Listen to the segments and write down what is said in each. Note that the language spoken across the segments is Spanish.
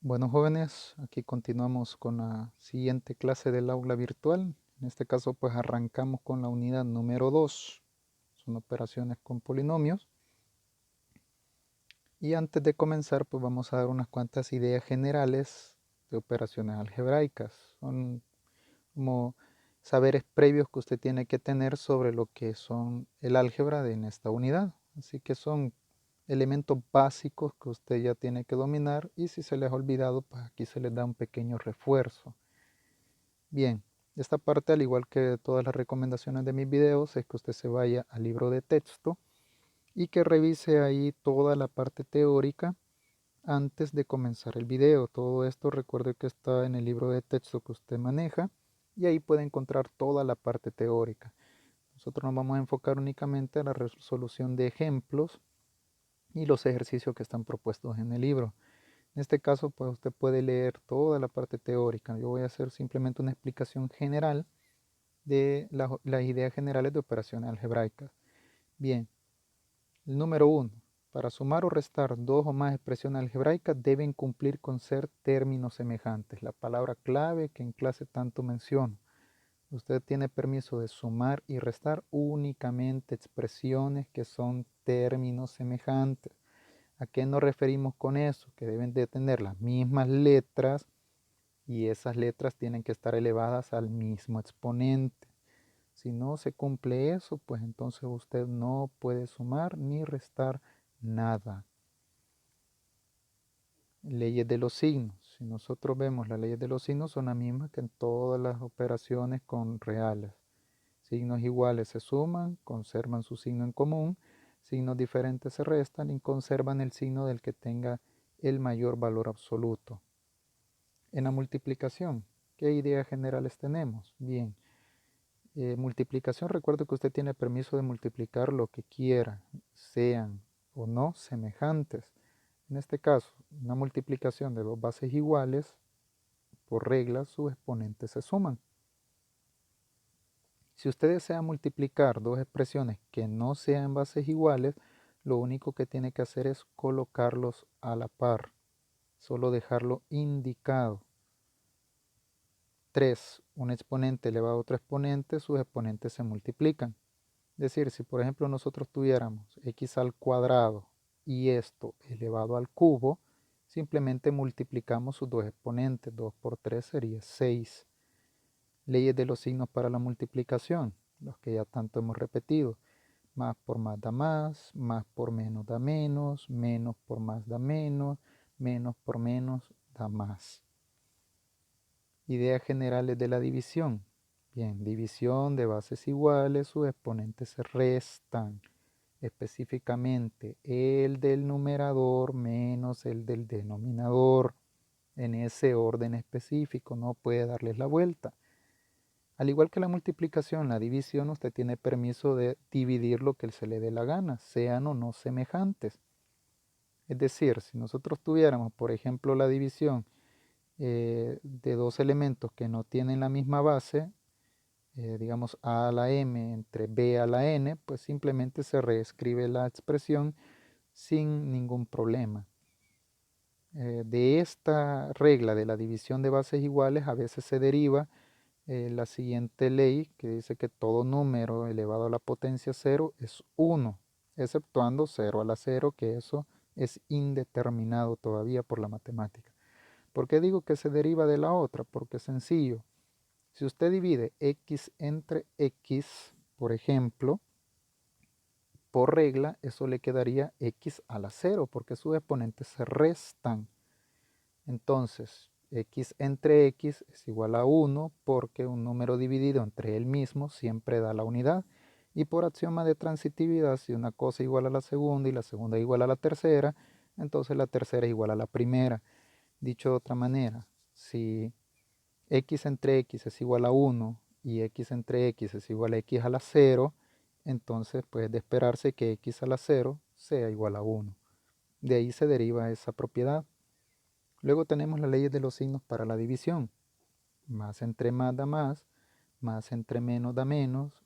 Bueno, jóvenes, aquí continuamos con la siguiente clase del aula virtual. En este caso, pues arrancamos con la unidad número 2. Son operaciones con polinomios. Y antes de comenzar, pues vamos a dar unas cuantas ideas generales de operaciones algebraicas. Son como saberes previos que usted tiene que tener sobre lo que son el álgebra en esta unidad. Así que son elementos básicos que usted ya tiene que dominar y si se les ha olvidado, pues aquí se les da un pequeño refuerzo. Bien, esta parte, al igual que todas las recomendaciones de mis videos, es que usted se vaya al libro de texto y que revise ahí toda la parte teórica antes de comenzar el video. Todo esto recuerde que está en el libro de texto que usted maneja y ahí puede encontrar toda la parte teórica. Nosotros nos vamos a enfocar únicamente a la resolución de ejemplos y los ejercicios que están propuestos en el libro. En este caso, pues usted puede leer toda la parte teórica. Yo voy a hacer simplemente una explicación general de las ideas generales de operaciones algebraicas. Bien, el número 1. Para sumar o restar dos o más expresiones algebraicas deben cumplir con ser términos semejantes. La palabra clave que en clase tanto menciono. Usted tiene permiso de sumar y restar únicamente expresiones que son términos semejantes. ¿A qué nos referimos con eso? Que deben de tener las mismas letras y esas letras tienen que estar elevadas al mismo exponente. Si no se cumple eso, pues entonces usted no puede sumar ni restar nada. Leyes de los signos. Si nosotros vemos las leyes de los signos son las mismas que en todas las operaciones con reales. Signos iguales se suman, conservan su signo en común, signos diferentes se restan y conservan el signo del que tenga el mayor valor absoluto. En la multiplicación, ¿qué ideas generales tenemos? Bien, multiplicación, recuerde que usted tiene permiso de multiplicar lo que quiera, sean o no semejantes. En este caso, una multiplicación de dos bases iguales, por regla, sus exponentes se suman. Si usted desea multiplicar dos expresiones que no sean bases iguales, lo único que tiene que hacer es colocarlos a la par, solo dejarlo indicado. 3. Un exponente elevado a otro exponente, sus exponentes se multiplican. Es decir, si por ejemplo nosotros tuviéramos x al cuadrado y esto elevado al cubo, simplemente multiplicamos sus dos exponentes. 2 por 3 sería 6. Leyes de los signos para la multiplicación, los que ya tanto hemos repetido. Más por más por menos da menos por más da menos por menos da más. Ideas generales de la división. Bien, división de bases iguales, sus exponentes se restan. Específicamente, el del numerador menos el del denominador. En ese orden específico, no puede darles la vuelta. Al igual que la multiplicación, la división, usted tiene permiso de dividir lo que se le dé la gana, sean o no semejantes. Es decir, si nosotros tuviéramos, por ejemplo, la división de dos elementos que no tienen la misma base, digamos a a la m entre b a la n, pues simplemente se reescribe la expresión sin ningún problema. De esta regla de la división de bases iguales a veces se deriva la siguiente ley que dice que todo número elevado a la potencia cero es 1, exceptuando 0 a la 0, que eso es indeterminado todavía por la matemática. ¿Por qué digo que se deriva de la otra? Porque es sencillo. Si usted divide x entre x, por ejemplo, por regla, eso le quedaría x a la 0, porque sus exponentes se restan. Entonces, x entre x es igual a 1 porque un número dividido entre él mismo siempre da la unidad. Y por axioma de transitividad, si una cosa igual a la segunda y la segunda igual a la tercera, entonces la tercera es igual a la primera. Dicho de otra manera, si x entre x es igual a 1 y x entre x es igual a x a la 0, entonces puede de esperarse que x a la 0 sea igual a 1. De ahí se deriva esa propiedad. Luego tenemos las leyes de los signos para la división. Más entre más entre menos da menos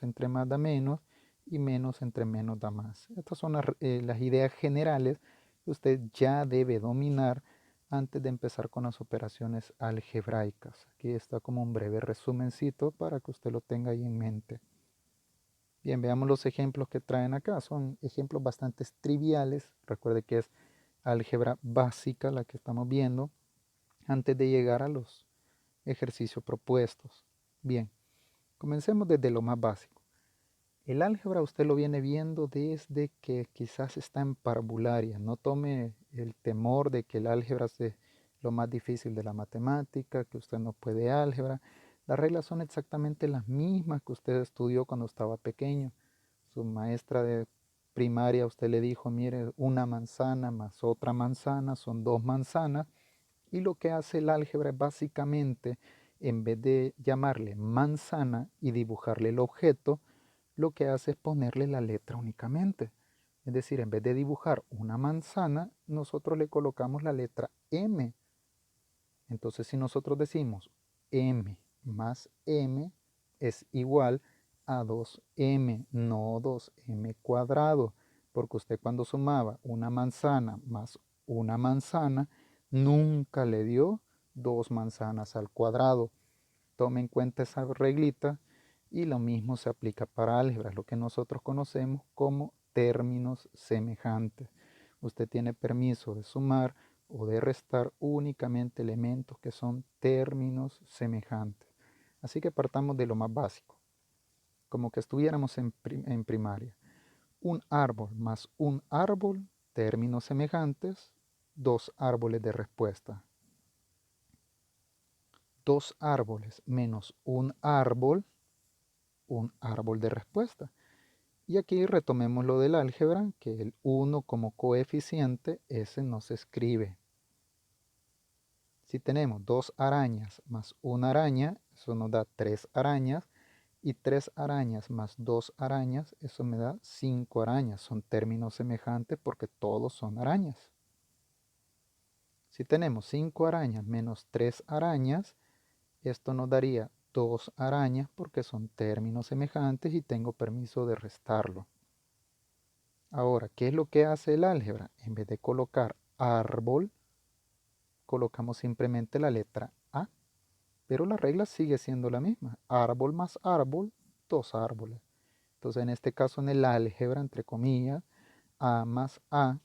entre más da menos y menos entre menos da más. Estas son las ideas generales que usted ya debe dominar antes de empezar con las operaciones algebraicas. Aquí está como un breve resumencito para que usted lo tenga ahí en mente. Bien, veamos los ejemplos que traen acá. Son ejemplos bastante triviales. Recuerde que es álgebra básica la que estamos viendo antes de llegar a los ejercicios propuestos. Bien, comencemos desde lo más básico. El álgebra usted lo viene viendo desde que quizás está en parvularia. No tome el temor de que el álgebra es lo más difícil de la matemática, que usted no puede álgebra. Las reglas son exactamente las mismas que usted estudió cuando estaba pequeño. Su maestra de primaria a usted le dijo, mire, una manzana más otra manzana son dos manzanas. Y lo que hace el álgebra es básicamente, en vez de llamarle manzana y dibujarle el objeto, lo que hace es ponerle la letra únicamente. Es decir, en vez de dibujar una manzana, nosotros le colocamos la letra M. Entonces, si nosotros decimos M más M es igual a 2M, no 2M cuadrado, porque usted cuando sumaba una manzana más una manzana, nunca le dio dos manzanas al cuadrado. Tome en cuenta esa reglita y lo mismo se aplica para álgebra, lo que nosotros conocemos como términos semejantes. Usted tiene permiso de sumar o de restar únicamente elementos que son términos semejantes. Así que partamos de lo más básico, como que estuviéramos en primaria. Un árbol más un árbol, términos semejantes, dos árboles de respuesta. Dos árboles menos un árbol de respuesta. Y aquí retomemos lo del álgebra, que el 1 como coeficiente, ese no se escribe. Si tenemos dos arañas más una araña, eso nos da tres arañas, y tres arañas más dos arañas, eso me da cinco arañas. Son términos semejantes porque todos son arañas. Si tenemos cinco arañas menos tres arañas, esto nos daría dos arañas porque son términos semejantes y tengo permiso de restarlo. Ahora, ¿qué es lo que hace el álgebra? En vez de colocar árbol, colocamos simplemente la letra A. Pero la regla sigue siendo la misma. Árbol más árbol, dos árboles. Entonces, en este caso, en el álgebra, entre comillas, A más A,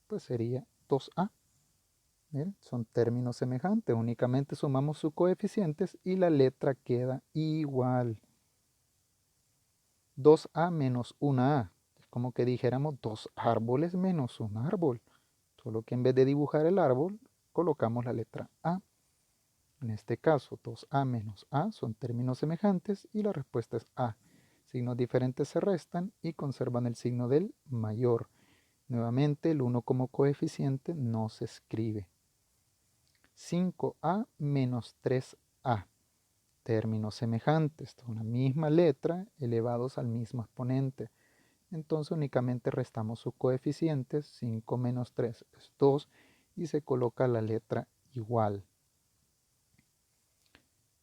pues sería 2A. Miren, son términos semejantes. Únicamente sumamos sus coeficientes y la letra queda igual. 2A menos 1A. Es como que dijéramos dos árboles menos un árbol. Solo que en vez de dibujar el árbol, colocamos la letra A. En este caso, 2A menos A son términos semejantes y la respuesta es A. Signos diferentes se restan y conservan el signo del mayor. Nuevamente, el 1 como coeficiente no se escribe. 5A menos 3A. Términos semejantes, una misma letra elevados al mismo exponente. Entonces únicamente restamos sus coeficientes, 5 menos 3 es 2 y se coloca la letra igual.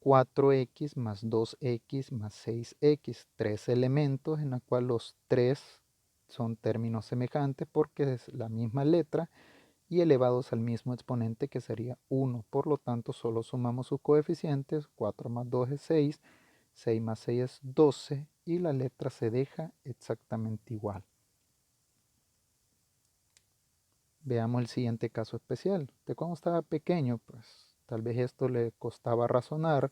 4x más 2x más 6x, tres elementos en los cuales los tres son términos semejantes porque es la misma letra y elevados al mismo exponente que sería 1. Por lo tanto, solo sumamos sus coeficientes, 4 más 2 es 6, 6 más 6 es 12 y la letra se deja exactamente igual. Veamos el siguiente caso especial. De cuando estaba pequeño, pues tal vez esto le costaba razonar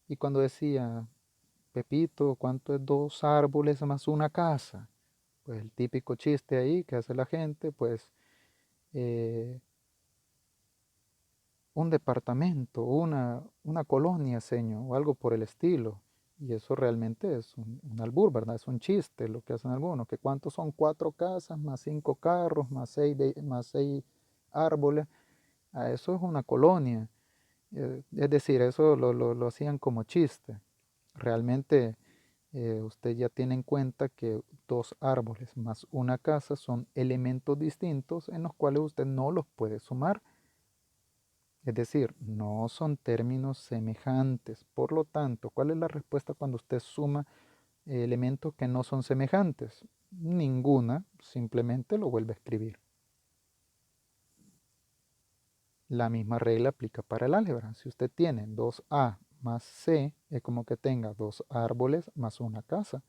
y cuando decía, Pepito, ¿cuánto es dos árboles más una casa? Pues el típico chiste ahí que hace la gente, pues eh, un departamento, una colonia, señor, o algo por el estilo. Y eso realmente es un albur, ¿verdad? Es un chiste lo que hacen algunos, que cuántos son cuatro casas, más cinco carros, más seis árboles. A eso es una colonia. Es decir, eso lo hacían como chiste. Realmente usted ya tiene en cuenta que dos árboles más una casa son elementos distintos en los cuales usted no los puede sumar. Es decir, no son términos semejantes. Por lo tanto, ¿cuál es la respuesta cuando usted suma elementos que no son semejantes? Ninguna, simplemente lo vuelve a escribir. La misma regla aplica para el álgebra. Si usted tiene 2a más c, es como que tenga 2 árboles más una casa.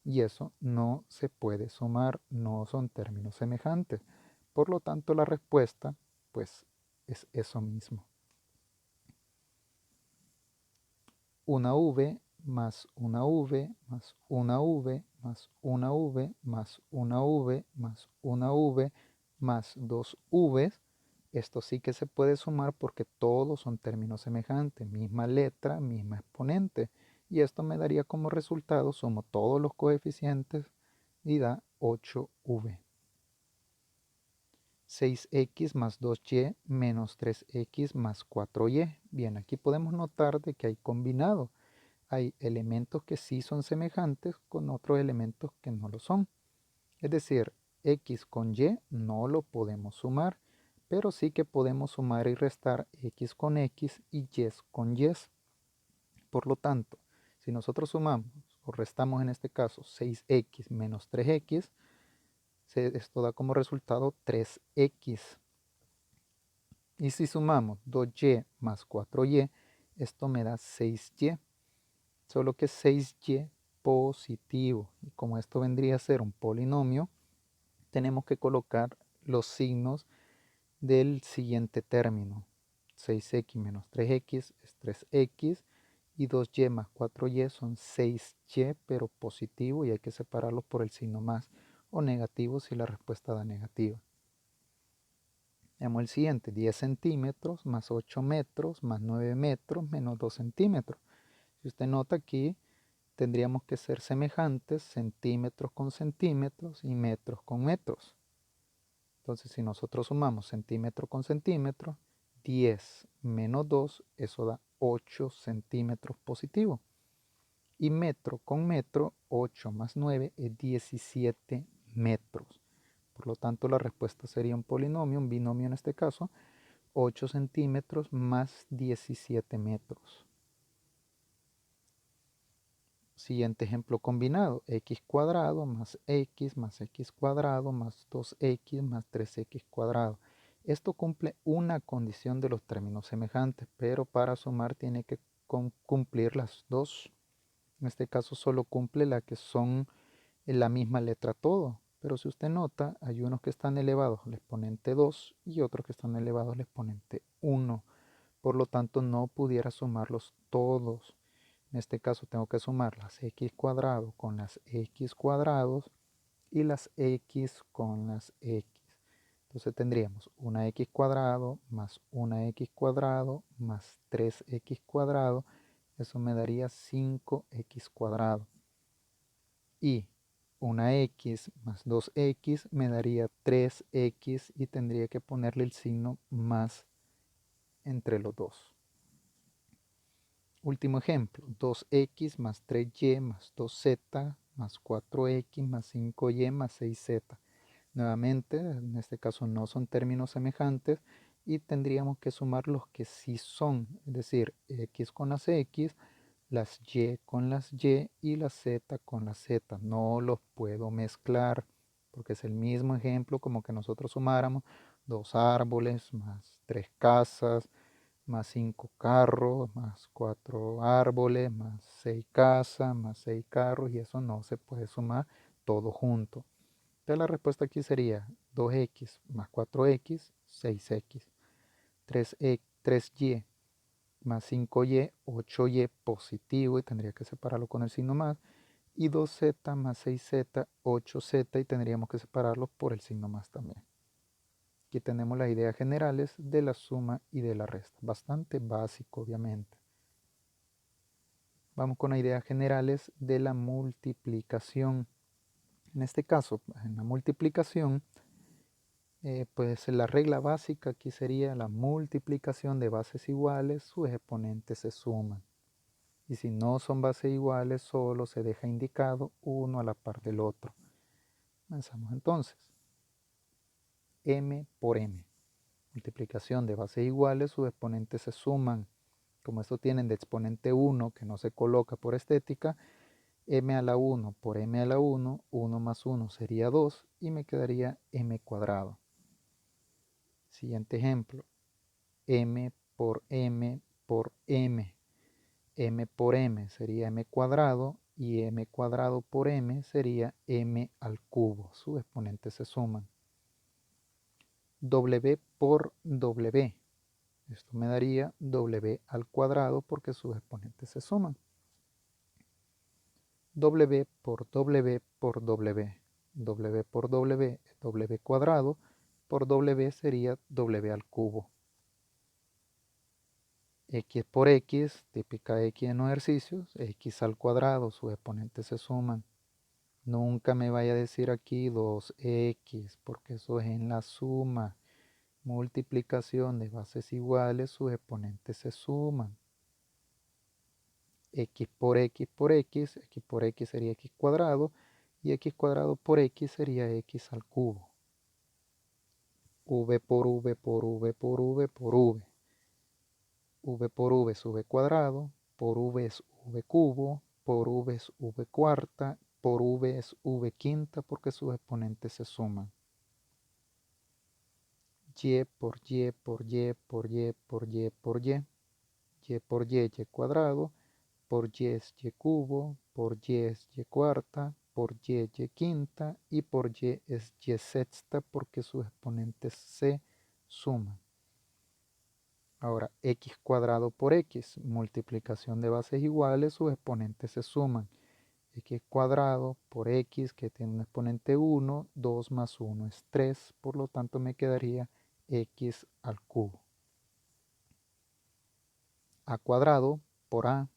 Y eso no se puede sumar, no son términos semejantes. Por lo tanto, la respuesta, pues, es eso mismo. Una v más una v más una v más una v más una v más una v más dos v's. Esto sí que se puede sumar porque todos son términos semejantes, misma letra, misma exponente. Y esto me daría como resultado, sumo todos los coeficientes y da 8v. 6x más 2y menos 3x más 4y. Bien, aquí podemos notar de que hay combinado. Hay elementos que sí son semejantes con otros elementos que no lo son. Es decir, x con y no lo podemos sumar, pero sí que podemos sumar y restar x con x y con y. Por lo tanto, si nosotros sumamos o restamos en este caso 6x menos 3x, esto da como resultado 3x. Y si sumamos 2y más 4y, esto me da 6y. Solo que 6y positivo. Y como esto vendría a ser un polinomio, tenemos que colocar los signos del siguiente término. 6x menos 3x es 3x y 2y más 4y son 6y, pero positivo, y hay que separarlos por el signo más o negativo si la respuesta da negativa. Veamos el siguiente, 10 centímetros más 8 metros más 9 metros menos 2 centímetros. Si usted nota aquí, tendríamos que ser semejantes centímetros con centímetros y metros con metros. Entonces, si nosotros sumamos centímetro con centímetro, 10 menos 2, eso da 8 centímetros positivo. Y metro con metro, 8 más 9 es 17 metros. Por lo tanto, la respuesta sería un polinomio, un binomio en este caso, 8 centímetros más 17 metros. Siguiente ejemplo combinado, x cuadrado más x cuadrado más 2x más 3x cuadrado. Esto cumple una condición de los términos semejantes, pero para sumar tiene que cumplir las dos. En este caso solo cumple la que son en la misma letra todo. Pero si usted nota, hay unos que están elevados al exponente 2 y otros que están elevados al exponente 1. Por lo tanto, no pudiera sumarlos todos. En este caso tengo que sumar las x cuadrado con las x cuadrados y las x con las x. Entonces tendríamos una x cuadrado más una x cuadrado más 3x cuadrado. Eso me daría 5x cuadrado. Y una x más 2x me daría 3x y tendría que ponerle el signo más entre los dos. Último ejemplo, 2x más 3y más 2z más 4x más 5y más 6z. Nuevamente, en este caso no son términos semejantes y tendríamos que sumar los que sí son, es decir, x con las x, las y con las y las z con las z. No los puedo mezclar porque es el mismo ejemplo como que nosotros sumáramos 2 árboles más 3 casas más 5 carros, más 4 árboles, más 6 casas, más 6 carros, y eso no se puede sumar todo junto. Entonces la respuesta aquí sería 2x más 4x, 6x, 3y más 5y, 8y positivo, y tendría que separarlo con el signo más, y 2z más 6z, 8z, y tendríamos que separarlo por el signo más también. Aquí tenemos las ideas generales de la suma y de la resta. Bastante básico, obviamente. Vamos con las ideas generales de la multiplicación. En este caso, en la multiplicación, pues la regla básica aquí sería la multiplicación de bases iguales, sus exponentes se suman. Y si no son bases iguales, solo se deja indicado uno a la par del otro. Comenzamos entonces. M por M. Multiplicación de bases iguales, sus exponentes se suman. Como esto tienen de exponente 1 que no se coloca por estética, m a la 1 por m a la 1, 1 más 1 sería 2 y me quedaría m cuadrado. Siguiente ejemplo. m por m por m. M por m sería m cuadrado y m cuadrado por m sería m al cubo. Sus exponentes se suman. W por W. Esto me daría W al cuadrado porque sus exponentes se suman. W por W por W. W por W es W cuadrado. Por W sería W al cubo. X por X, típica X en los ejercicios, X al cuadrado, sus exponentes se suman. Nunca me vaya a decir aquí 2X, porque eso es en la suma. Multiplicación de bases iguales, sus exponentes se suman. X por X por X, X por X sería X cuadrado, y X cuadrado por X sería X al cubo. V por V por V por V por V. V por V es V cuadrado, por V es V cubo, por V es V cuarta, por V es V quinta porque sus exponentes se suman. Y por Y por Y por Y por Y por Y. Y por Y, Y cuadrado, por Y es Y cubo, por Y es Y cuarta, por Y, Y quinta y por Y es Y sexta porque sus exponentes se suman. Ahora, x cuadrado por x, multiplicación de bases iguales, sus exponentes se suman. X cuadrado por x, que tiene un exponente 1, 2 más 1 es 3, por lo tanto me quedaría x al cubo. A cuadrado por a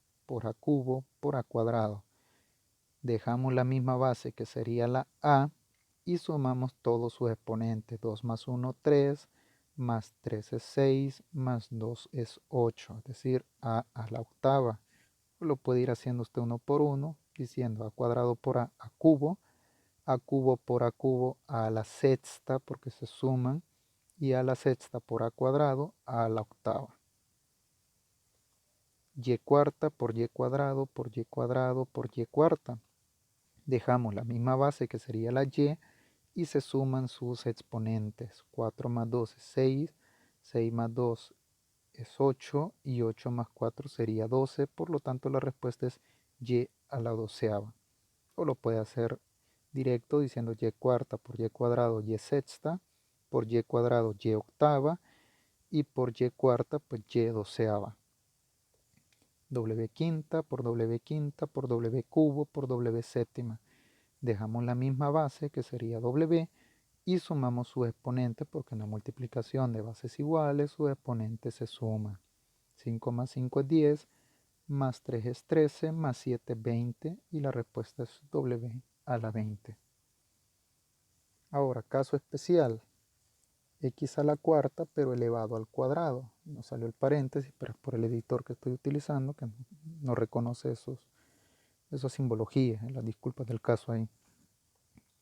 cubo, por a cuadrado. Dejamos la misma base que sería la a y sumamos todos sus exponentes. 2 más 1, 3, más 3 es 6, más 2 es 8, es decir, a la octava. Lo puede ir haciendo usted uno por uno, diciendo a cuadrado por a cubo por a cubo a la sexta, porque se suman, y a la sexta por a cuadrado a la octava. Y cuarta por y cuadrado por y cuadrado por y cuarta. Dejamos la misma base que sería la y se suman sus exponentes. 4 más 2 es 6, 6 más 2 es 8 y 8 más 4 sería 12, por lo tanto la respuesta es y a la doceava. O lo puede hacer directo diciendo y cuarta por y cuadrado y sexta, por y cuadrado y octava y por y cuarta pues y doceava. W quinta por W quinta por W cubo por W séptima. Dejamos la misma base que sería W y sumamos sus exponentes porque en la multiplicación de bases iguales sus exponentes se suman. 5 más 5 es 10, más 3 es 13, más 7 es 20 y la respuesta es W a la 20. Ahora, caso especial, x a la cuarta pero elevado al cuadrado. No salió el paréntesis, pero es por el editor que estoy utilizando que no reconoce esas simbologías, las disculpas del caso ahí.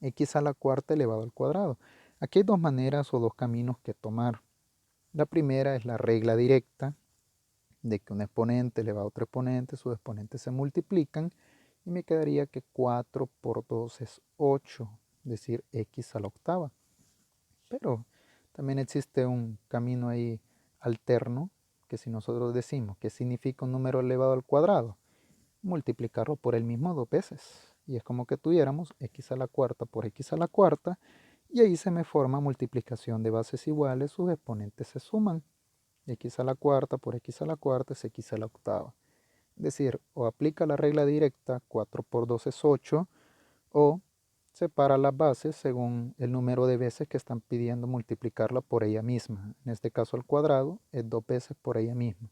X a la cuarta elevado al cuadrado. Aquí hay dos maneras o dos caminos que tomar. La primera es la regla directa de que un exponente elevado a otro exponente, sus exponentes se multiplican y me quedaría que 4 por 2 es 8, es decir, x a la octava. Pero también existe un camino ahí alterno que si nosotros decimos que significa un número elevado al cuadrado, multiplicarlo por el mismo dos veces. Y es como que tuviéramos x a la cuarta por x a la cuarta y ahí se me forma multiplicación de bases iguales, sus exponentes se suman. X a la cuarta por x a la cuarta es x a la octava. Es decir, o aplica la regla directa, 4 por 2 es 8, o separa las bases según el número de veces que están pidiendo multiplicarla por ella misma. En este caso al cuadrado es 2 veces por ella misma.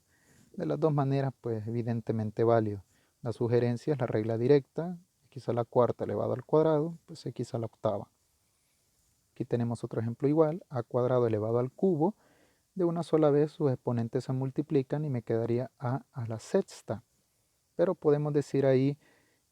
De las dos maneras, pues evidentemente válido. La sugerencia es la regla directa, x a la cuarta elevado al cuadrado, pues x a la octava. Aquí tenemos otro ejemplo igual, a cuadrado elevado al cubo. De una sola vez sus exponentes se multiplican y me quedaría a la sexta. Pero podemos decir ahí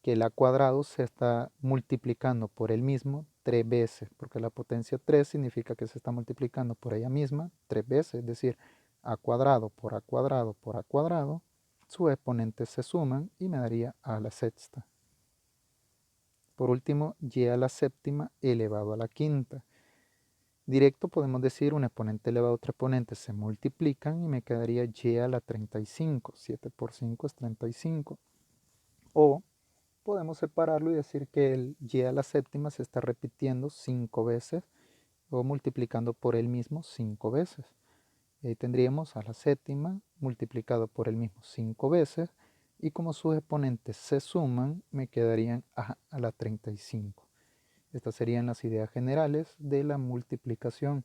que el a cuadrado se está multiplicando por él mismo 3 veces, porque la potencia 3 significa que se está multiplicando por ella misma 3 veces, es decir, a cuadrado por a cuadrado por a cuadrado, sus exponentes se suman y me daría a la sexta. Por último, y a la séptima elevado a la quinta. Directo podemos decir un exponente elevado a otro exponente se multiplican y me quedaría y a la 35. 7 por 5 es 35. O podemos separarlo y decir que el y a la séptima se está repitiendo 5 veces o multiplicando por él mismo 5 veces. Y ahí tendríamos a la séptima multiplicado por el mismo 5 veces y como sus exponentes se suman me quedarían a la 35. Estas serían las ideas generales de la multiplicación.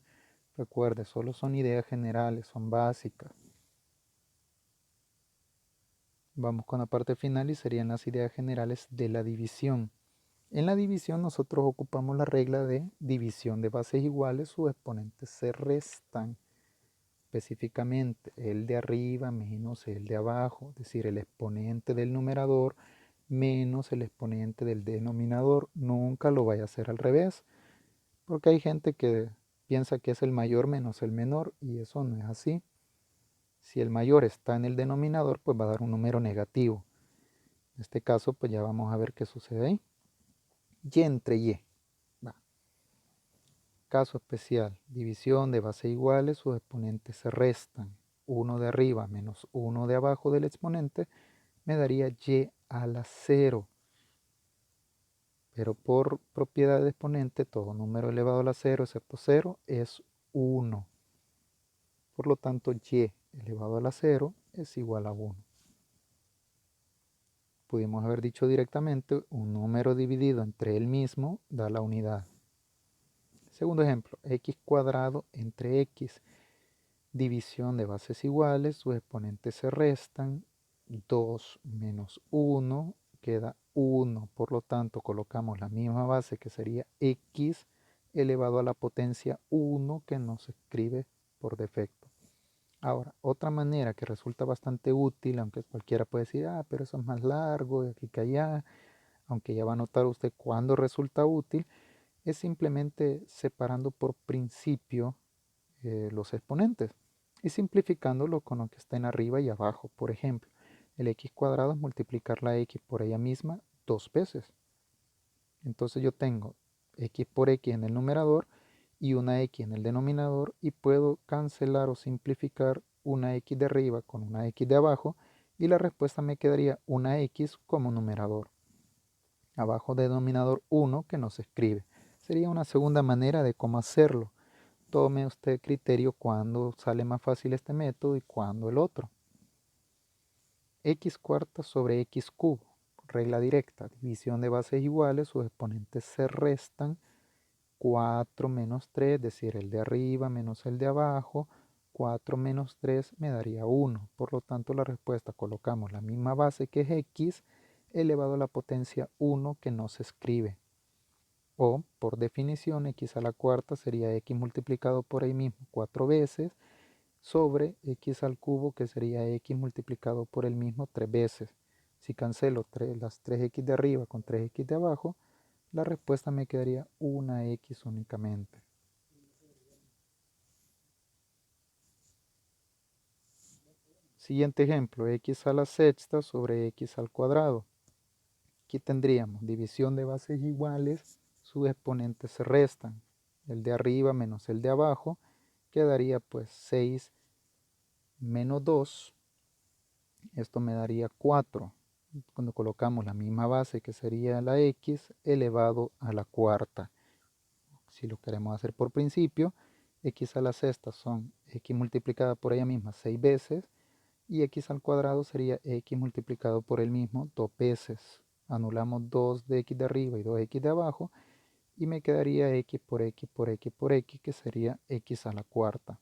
Recuerde, solo son ideas generales, son básicas. Vamos con la parte final y serían las ideas generales de la división. En la división nosotros ocupamos la regla de división de bases iguales, sus exponentes se restan. Específicamente el de arriba menos el de abajo, es decir, el exponente del numerador menos el exponente del denominador. Nunca lo vaya a hacer al revés, porque hay gente que piensa que es el mayor menos el menor y eso no es así. Si el mayor está en el denominador, pues va a dar un número negativo. En este caso, pues ya vamos a ver qué sucede ahí. Y entre y. Va. Caso especial, división de base iguales, sus exponentes se restan. 1 de arriba menos 1 de abajo del exponente me daría y a la 0. Pero por propiedad de exponente, todo número elevado a la 0 excepto 0 es 1. Por lo tanto, y elevado a la 0 es igual a 1. Pudimos haber dicho directamente, un número dividido entre él mismo da la unidad. Segundo ejemplo, x cuadrado entre x. División de bases iguales, sus exponentes se restan. 2 menos 1 queda 1. Por lo tanto, colocamos la misma base que sería x elevado a la potencia 1 que nos escribe por defecto. Ahora, otra manera que resulta bastante útil, aunque cualquiera puede decir, pero eso es más largo de aquí que allá, aunque ya va a notar usted cuándo resulta útil, es simplemente separando por principio los exponentes y simplificándolo con lo que está en arriba y abajo. Por ejemplo, el x cuadrado es multiplicar la x por ella misma 2 veces. Entonces yo tengo x por x en el numerador y una x en el denominador y puedo cancelar o simplificar una x de arriba con una x de abajo y la respuesta me quedaría una x como numerador. Abajo denominador 1 que no se escribe. Sería una segunda manera de cómo hacerlo. Tome usted criterio cuando sale más fácil este método y cuando el otro. X cuarta sobre x cubo. Regla directa. División de bases iguales. Sus exponentes se restan. 4 menos 3, es decir, el de arriba menos el de abajo. 4 menos 3 me daría 1. Por lo tanto, la respuesta colocamos la misma base que es x elevado a la potencia 1 que no se escribe. O, por definición, x a la cuarta sería x multiplicado por ahí mismo 4 veces sobre x al cubo, que sería x multiplicado por el mismo 3 veces. Si cancelo las 3x de arriba con 3x de abajo, la respuesta me quedaría una x únicamente. Siguiente ejemplo, x a la sexta sobre x al cuadrado. Aquí tendríamos división de bases iguales, sus exponentes se restan. El de arriba menos el de abajo quedaría pues 6 menos 2. Esto me daría 4. Cuando colocamos la misma base que sería la x elevado a la cuarta. Si lo queremos hacer por principio, x a la sexta son x multiplicada por ella misma 6 veces y x al cuadrado sería x multiplicado por el mismo 2 veces. Anulamos 2 de x de arriba y 2x de abajo y me quedaría x por x por x por x, que sería x a la cuarta.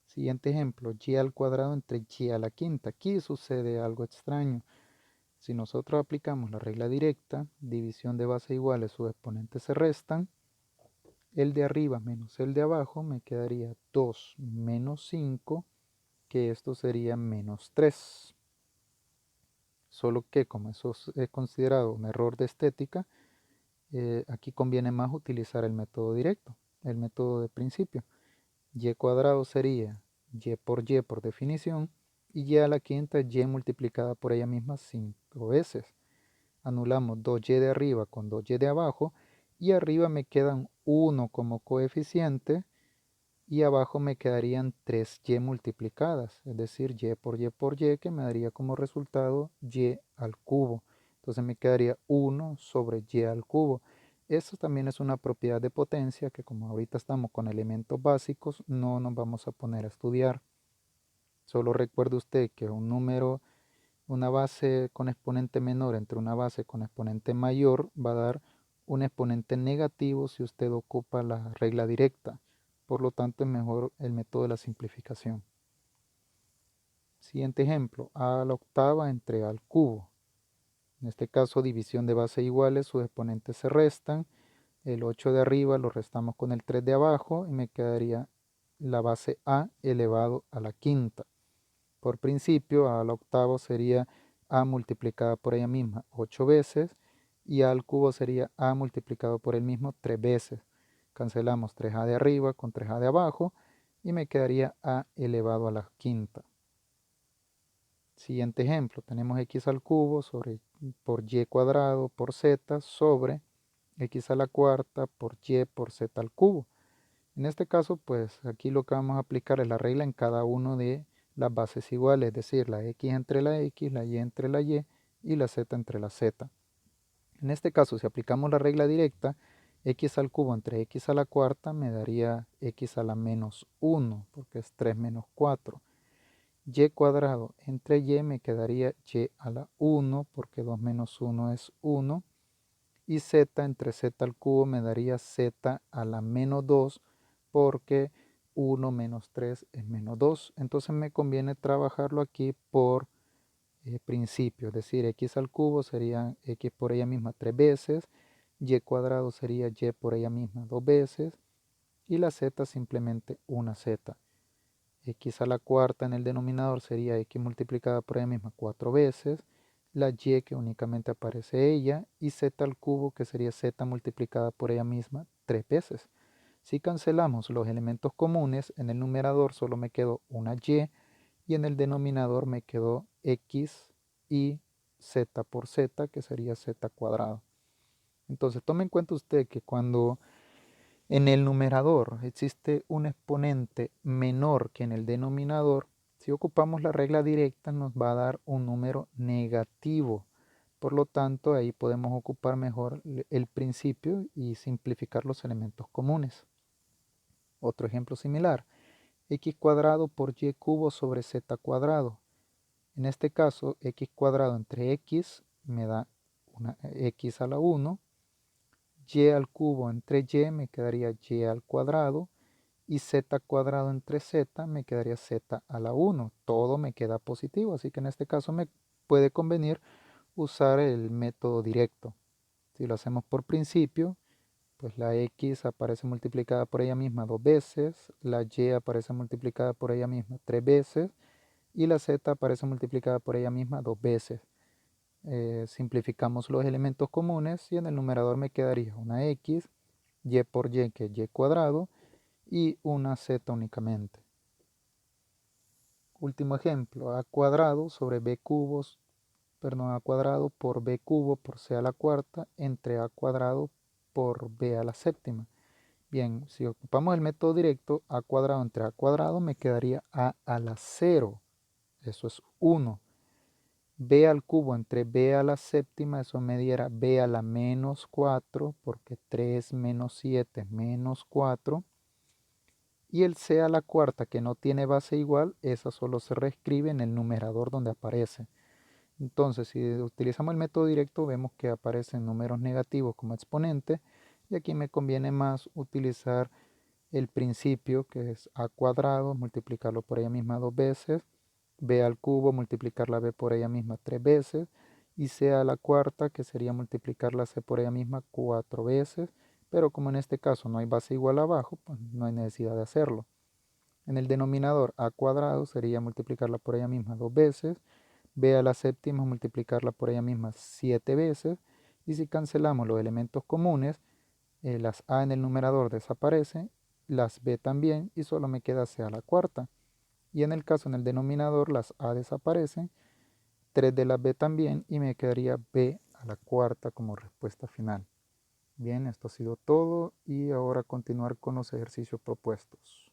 Siguiente ejemplo, y al cuadrado entre y a la quinta. Aquí sucede algo extraño. Si nosotros aplicamos la regla directa, división de base iguales, sus exponentes se restan, el de arriba menos el de abajo me quedaría 2 menos 5, que esto sería menos 3. Solo que como eso es considerado un error de estética, aquí conviene más utilizar el método directo, el método de principio. Y cuadrado sería y por definición, y y a la quinta y multiplicada por ella misma 5 veces. Anulamos 2y de arriba con 2y de abajo y arriba me quedan 1 como coeficiente y abajo me quedarían 3y multiplicadas, es decir, y por y por y, que me daría como resultado y al cubo. Entonces me quedaría 1 sobre y al cubo. Esto también es una propiedad de potencia que, como ahorita estamos con elementos básicos, no nos vamos a poner a estudiar. Solo recuerde usted que un número, una base con exponente menor entre una base con exponente mayor va a dar un exponente negativo si usted ocupa la regla directa. Por lo tanto, es mejor el método de la simplificación. Siguiente ejemplo, a la octava entre a al cubo. En este caso, división de bases iguales, sus exponentes se restan. El 8 de arriba lo restamos con el 3 de abajo y me quedaría la base a elevado a la quinta. Por principio, a la octava sería a multiplicada por ella misma 8 veces y a al cubo sería a multiplicado por el mismo 3 veces. Cancelamos 3a de arriba con 3a de abajo y me quedaría a elevado a la quinta. Siguiente ejemplo, tenemos x al cubo por y cuadrado por z sobre x a la cuarta por y por z al cubo. En este caso, pues aquí lo que vamos a aplicar es la regla en cada uno de las bases iguales, es decir, la x entre la x, la y entre la y la z entre la z. En este caso, si aplicamos la regla directa, x al cubo entre x a la cuarta me daría x a la menos 1, porque es 3 menos 4. Y cuadrado entre y me quedaría y a la 1, porque 2 menos 1 es 1. Y z entre z al cubo me daría z a la menos 2, porque 1 menos 3 es menos 2. Entonces me conviene trabajarlo aquí por principio, es decir, x al cubo sería x por ella misma 3 veces, y cuadrado sería y por ella misma 2 veces, y la z simplemente una z. X a la cuarta en el denominador sería x multiplicada por ella misma 4 veces, la y que únicamente aparece ella, y z al cubo que sería z multiplicada por ella misma 3 veces. Si cancelamos los elementos comunes, en el numerador solo me quedó una y en el denominador me quedó x y z por z, que sería z cuadrado. Entonces tome en cuenta usted que cuando en el numerador existe un exponente menor que en el denominador, si ocupamos la regla directa nos va a dar un número negativo. Por lo tanto, ahí podemos ocupar mejor el principio y simplificar los elementos comunes. Otro ejemplo similar, x cuadrado por y cubo sobre z cuadrado. En este caso, x cuadrado entre x me da una x a la 1, y al cubo entre y me quedaría y al cuadrado, y z cuadrado entre z me quedaría z a la 1. Todo me queda positivo, así que en este caso me puede convenir usar el método directo. Si lo hacemos por principio, pues la x aparece multiplicada por ella misma 2 veces, la y aparece multiplicada por ella misma 3 veces, y la z aparece multiplicada por ella misma 2 veces. Simplificamos los elementos comunes y en el numerador me quedaría una x, y por y que es y cuadrado, y una z únicamente. Último ejemplo, a cuadrado sobre b cubos, perdón, a cuadrado por b cubo por c a la cuarta entre a cuadrado por b a la séptima. Bien, si ocupamos el método directo, a cuadrado entre a cuadrado me quedaría a la 0, eso es 1. B al cubo entre b a la séptima, eso me diera b a la menos 4, porque 3 menos 7 menos 4. Y el c a la cuarta, que no tiene base igual, esa solo se reescribe en el numerador donde aparece. Entonces, si utilizamos el método directo, vemos que aparecen números negativos como exponente, y aquí me conviene más utilizar el principio, que es a cuadrado, multiplicarlo por ella misma 2 veces, b al cubo, multiplicar la b por ella misma 3 veces, y c a la cuarta, que sería multiplicar la c por ella misma 4 veces, pero como en este caso no hay base igual abajo, pues no hay necesidad de hacerlo. En el denominador a cuadrado sería multiplicarla por ella misma 2 veces, b a la séptima multiplicarla por ella misma 7 veces, y si cancelamos los elementos comunes, las a en el numerador desaparecen, las b también, y solo me queda c a la cuarta. Y en el caso en el denominador las a desaparecen, 3 de las b también, y me quedaría b a la cuarta como respuesta final. Bien, esto ha sido todo y ahora continuar con los ejercicios propuestos.